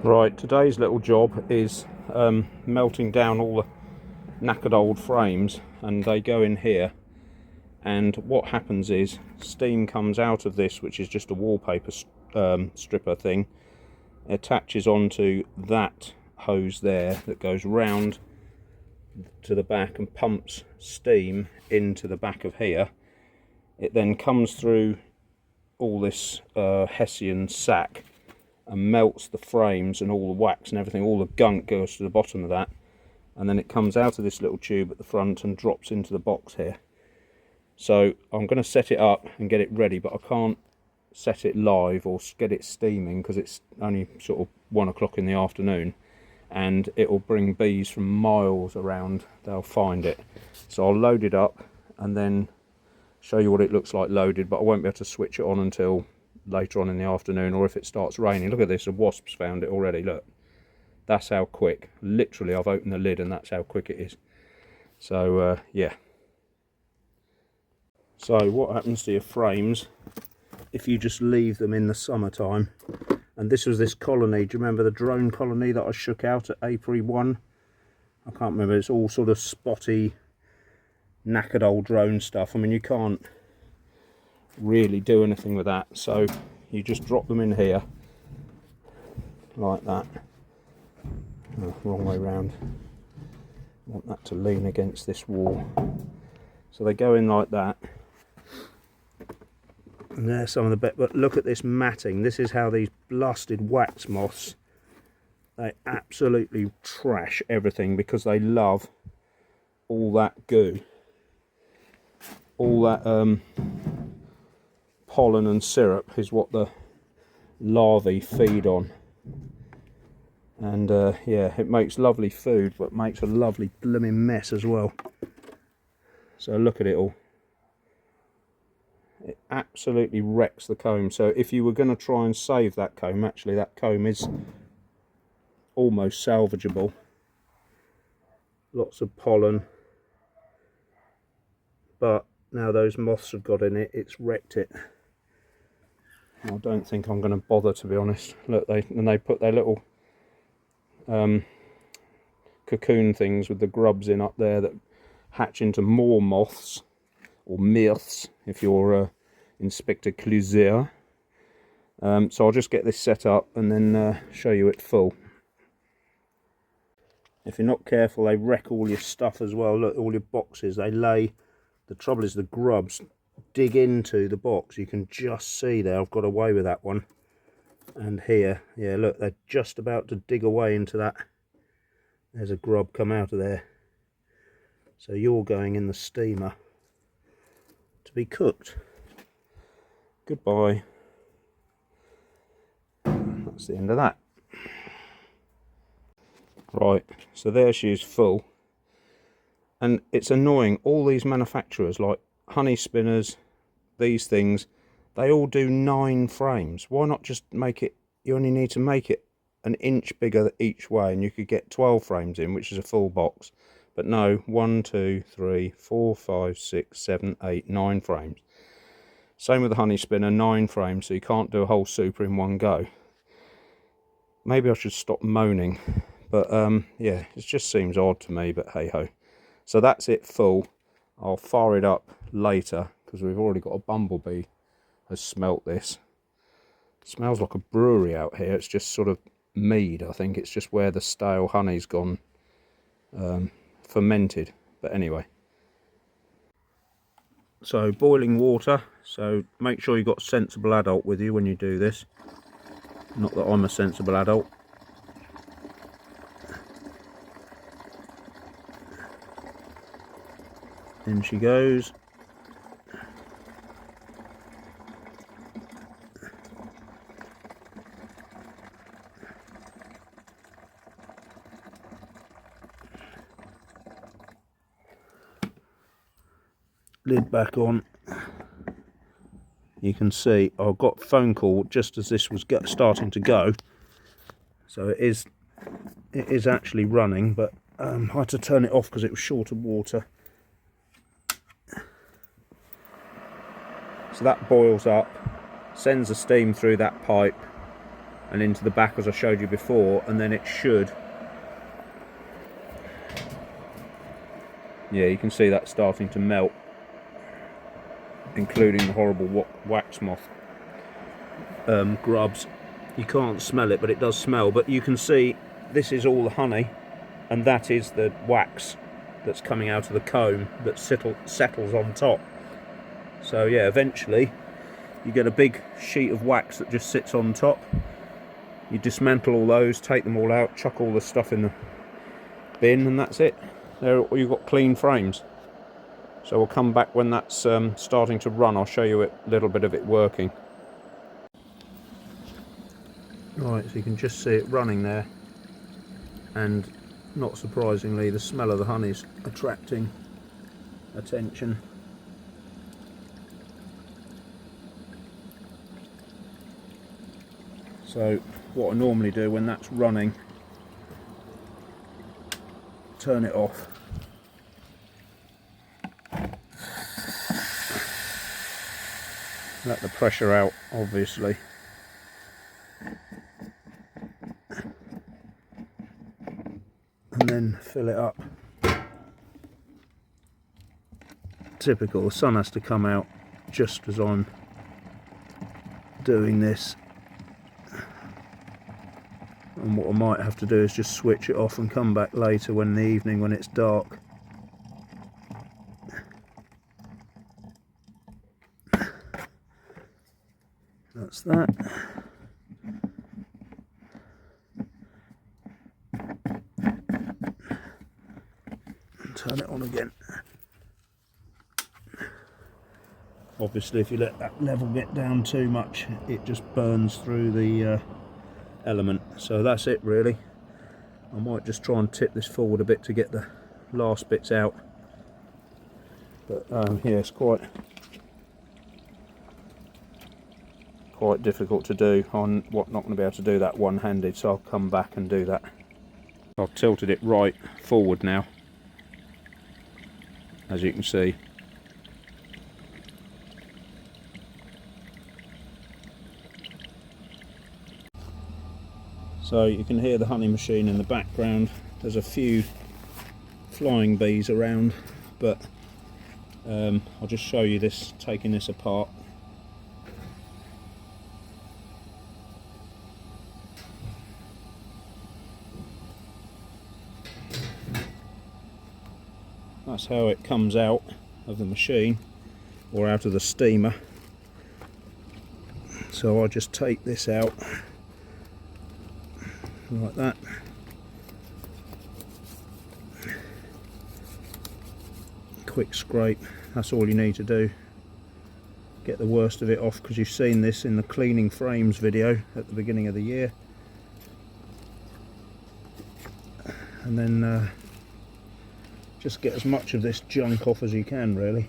Right, today's little job is melting down all the knackered old frames, and they go in here, and what happens is steam comes out of this, which is just a wallpaper stripper thing, attaches onto that hose there that goes round to the back and pumps steam into the back of here. It then comes through all this Hessian sack and melts the frames, and all the wax and everything, all the gunk goes to the bottom of that, and then it comes out of this little tube at the front and drops into the box here. So I'm going to set it up and get it ready, but I can't set it live or get it steaming because it's only sort of 1 o'clock in the afternoon, and it will bring bees from miles around. They'll find it. So I'll load it up and then show you what it looks like loaded, but I won't be able to switch it on until later on in the afternoon, or if it starts raining. Look at this, the wasps found it already. Look, that's how quick. Literally, I've opened the lid and that's how quick it is. So yeah. So what happens to your frames if you just leave them in the summertime? And this was this colony. Do you remember the drone colony that I shook out at April 1? I can't remember. It's all sort of spotty, knackered old drone stuff. I mean, you can't really do anything with that, so you just drop them in here like that. Oh, wrong way round. I want that to lean against this wall, so they go in like that. And there's some of the bit, but look at this matting. This is how these blasted wax moths, they absolutely trash everything because they love all that goo, all that pollen and syrup is what the larvae feed on. And yeah, it makes lovely food, but makes a lovely blooming mess as well. So look at it all. It absolutely wrecks the comb. So if you were going to try and save that comb, actually that comb is almost salvageable. Lots of pollen, but now those moths have got in it, it's wrecked it. I don't think I'm going to bother, to be honest. Look, they put their little cocoon things with the grubs in up there that hatch into more moths, or myrths if you're Inspector Clouseau. So I'll just get this set up and then show you it full. If you're not careful, they wreck all your stuff as well. Look, all your boxes, they lay. The trouble is the grubs dig into the box. You can just see there, I've got away with that one. And here, yeah, look, they're just about to dig away into that. There's a grub come out of there. So you're going in the steamer to be cooked. Goodbye. That's the end of that. Right, so there she is full. And it's annoying, all these manufacturers like honey spinners, these things, they all do 9 frames. Why not just make it, you only need to make it an inch bigger each way and you could get 12 frames in, which is a full box. But no, 1, 2, 3, 4, 5, 6, 7, 8, 9 frames. Same with the honey spinner, 9 frames, so you can't do a whole super in one go. Maybe I should stop moaning, but yeah, it just seems odd to me, but hey ho. So that's it full. I'll fire it up later because we've already got a bumblebee has smelt this. It smells like a brewery out here. It's just sort of mead. I think it's just where the stale honey's gone fermented. But anyway. So boiling water. So make sure you've got a sensible adult with you when you do this. Not that I'm a sensible adult. In she goes. Lid back on. You can see I got a phone call just as this was starting to go. So it is actually running, but I had to turn it off because it was short of water. So that boils up, sends the steam through that pipe, and into the back as I showed you before, and then it should, yeah, you can see that starting to melt, including the horrible wax moth grubs. You can't smell it, but it does smell. But you can see this is all the honey, and that is the wax that's coming out of the comb that settles on top. So yeah, eventually you get a big sheet of wax that just sits on top. You dismantle all those, take them all out, chuck all the stuff in the bin, and that's it. There you've got clean frames. So we'll come back when that's starting to run. I'll show you a little bit of it working. Right, so you can just see it running there, and not surprisingly the smell of the honey is attracting attention. So what I normally do when that's running, turn it off. Let the pressure out, obviously. And then fill it up. Typical, the sun has to come out just as I'm doing this. And what I might have to do is just switch it off and come back later in the evening when it's dark. That's that. Turn it on again. Obviously if you let that level get down too much, it just burns through the element. So that's it really. I might just try and tip this forward a bit to get the last bits out. But yeah, it's quite difficult to do. I'm not going to be able to do that one-handed, so I'll come back and do that. I've tilted it right forward now, as you can see. So you can hear the honey machine in the background. There's a few flying bees around, but I'll just show you this, taking this apart. That's how it comes out of the machine, or out of the steamer. So I just take this out like that. Quick scrape, that's all you need to do. Get the worst of it off, because you've seen this in the cleaning frames video at the beginning of the year. And then just get as much of this junk off as you can, really.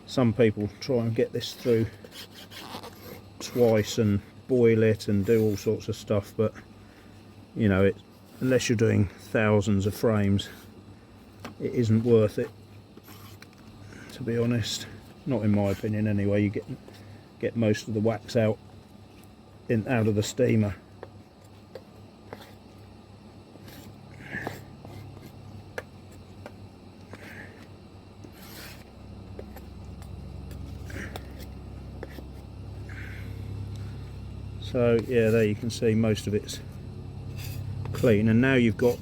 Some people try and get this through twice and boil it and do all sorts of stuff, but you know, unless you're doing thousands of frames, it isn't worth it, to be honest. Not in my opinion anyway. You get most of the wax out of the steamer. So yeah, there you can see most of it's clean, and now you've got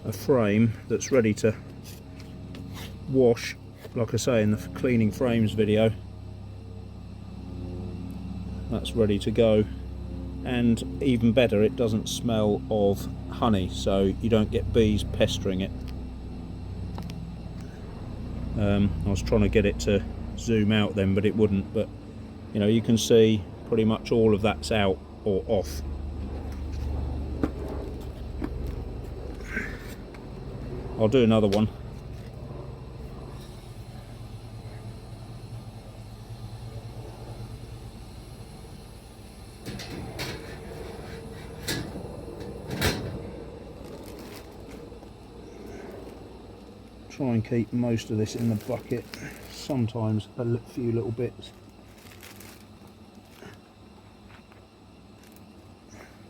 a frame that's ready to wash, like I say in the cleaning frames video. That's ready to go, and even better, it doesn't smell of honey, so you don't get bees pestering it. I was trying to get it to zoom out then, but it wouldn't. But you know, you can see pretty much all of that's out or off. I'll do another one. try and keep most of this in the bucket. Sometimes a few little bits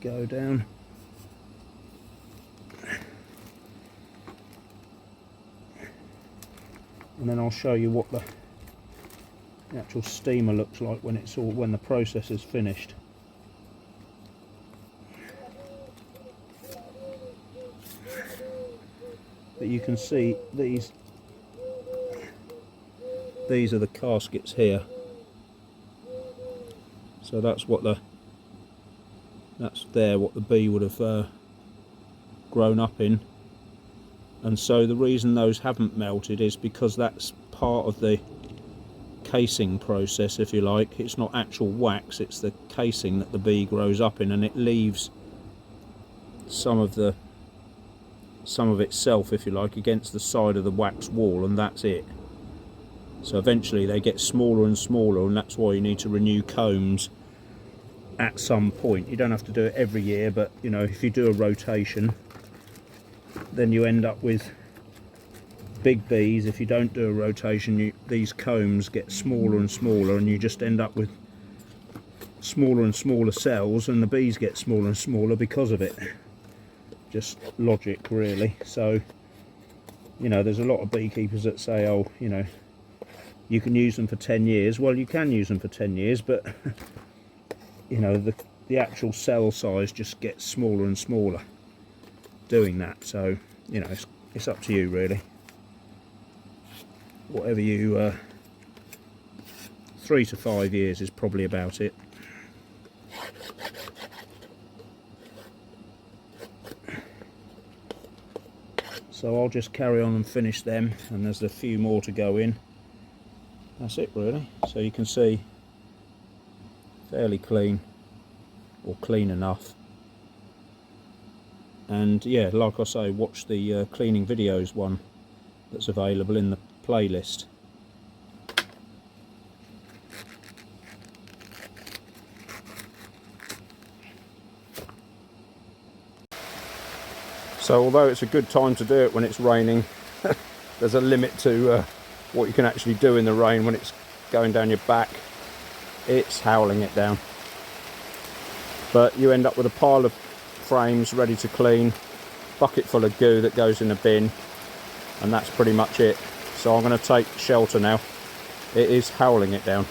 go down. And then I'll show you what the actual steamer looks like when the process is finished. But you can see these are the caskets here. So that's what the bee would have grown up in. And so the reason those haven't melted is because that's part of the casing process, if you like. It's not actual wax, it's the casing that the bee grows up in, and it leaves some of itself, if you like, against the side of the wax wall, and that's it. So eventually they get smaller and smaller, and that's why you need to renew combs at some point. You don't have to do it every year, but you know, if you do a rotation, then you end up with big bees. If you don't do a rotation, these combs get smaller and smaller, and you just end up with smaller and smaller cells, and the bees get smaller and smaller because of it. Just logic, really. So, you know, there's a lot of beekeepers that say, oh, you know, you can use them for 10 years. Well, you can use them for 10 years, but you know, the actual cell size just gets smaller and smaller doing that. So, you know, it's up to you, really. Whatever you 3 to 5 years is probably about it. So I'll just carry on and finish them, and there's a few more to go in. That's it, really. So you can see, fairly clean, or clean enough. And yeah, like I say, watch the cleaning videos one that's available in the playlist. So although it's a good time to do it when it's raining, there's a limit to what you can actually do in the rain when it's going down your back. It's howling it down. But you end up with a pile of frames ready to clean, bucket full of goo that goes in a bin, and that's pretty much it. So I'm going to take shelter now. It is howling it down.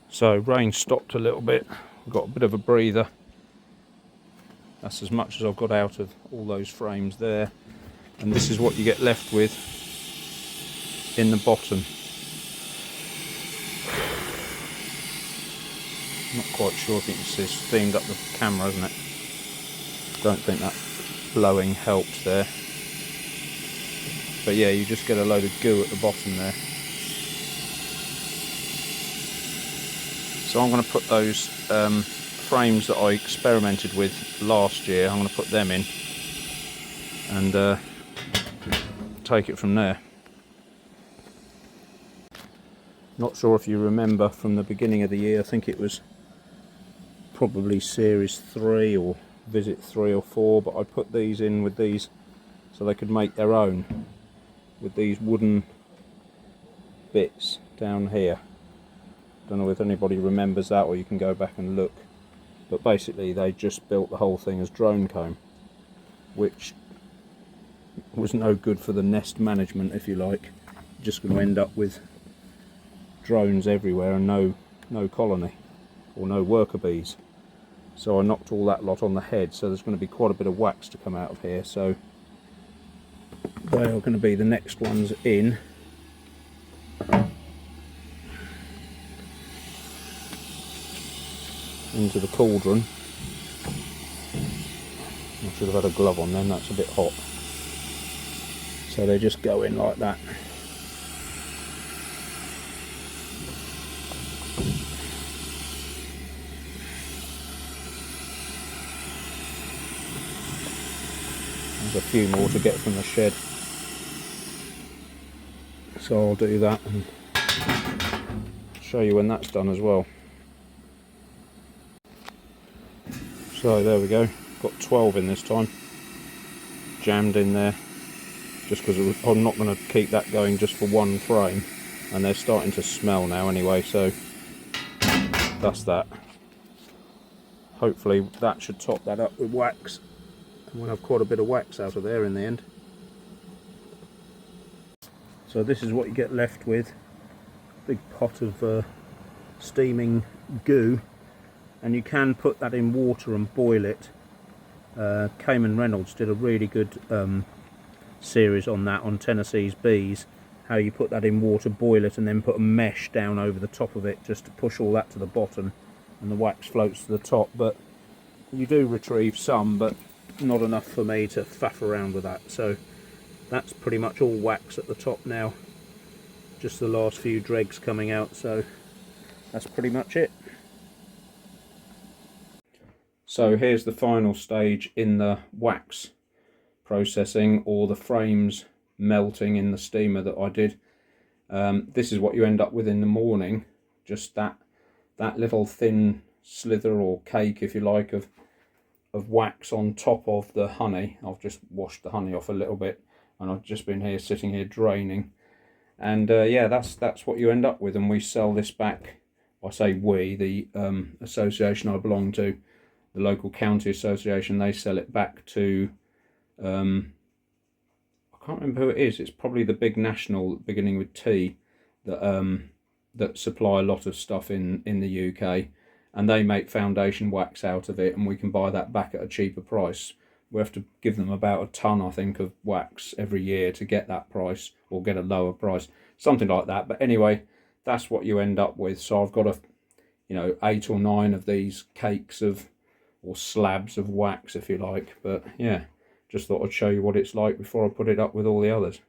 So rain stopped a little bit. We've got a bit of a breather. That's as much as I've got out of all those frames there. And this is what you get left with in the bottom. Not quite sure if you can see, it's steamed up the camera, isn't it? Don't think that blowing helps there. But yeah, you just get a load of goo at the bottom there. So I'm going to put those frames that I experimented with last year, I'm going to put them in and take it from there. Not sure if you remember from the beginning of the year, I think it was probably series 3 or visit 3 or 4, but I put these in with these so they could make their own with these wooden bits down here. Don't know if anybody remembers that, or you can go back and look. But basically they just built the whole thing as drone comb, which was no good for the nest management, if you like. You're just going to end up with drones everywhere and no colony or no worker bees. So I knocked all that lot on the head, so there's going to be quite a bit of wax to come out of here. So they are going to be the next ones in. Into the cauldron. I should have had a glove on then, that's a bit hot. So they just go in like that. There's a few more to get from the shed. So I'll do that and show you when that's done as well. So there we go, got 12 in this time. jammed in there, just because I'm not going to keep that going just for one frame, and they're starting to smell now anyway, so that's that. Hopefully that should top that up with wax, and we'll have quite a bit of wax out of there in the end. So this is what you get left with, big pot of steaming goo, and you can put that in water and boil it. Cayman Reynolds did a really good series on that, on Tennessee's bees, how you put that in water, boil it, and then put a mesh down over the top of it just to push all that to the bottom, and the wax floats to the top. But you do retrieve some, but not enough for me to faff around with that. So that's pretty much all wax at the top now, just the last few dregs coming out, so that's pretty much it. So here's the final stage in the wax processing, or the frames melting in the steamer that I did. This is what you end up with in the morning, just that little thin slither or cake, if you like, of wax on top of the honey. I've just washed the honey off a little bit, and I've just been here sitting here draining, and yeah, that's what you end up with. And we sell this back, I say we, the association I belong to, the local county association, they sell it back to I can't remember who it is. It's probably the big national beginning with T that that supply a lot of stuff in the UK, and they make foundation wax out of it, and we can buy that back at a cheaper price. We have to give them about a ton, I think, of wax every year to get that price, or get a lower price, something like that. But anyway, that's what you end up with. So I've got 8 or 9 of these cakes of, or slabs of wax, if you like. But yeah, just thought I'd show you what it's like before I put it up with all the others.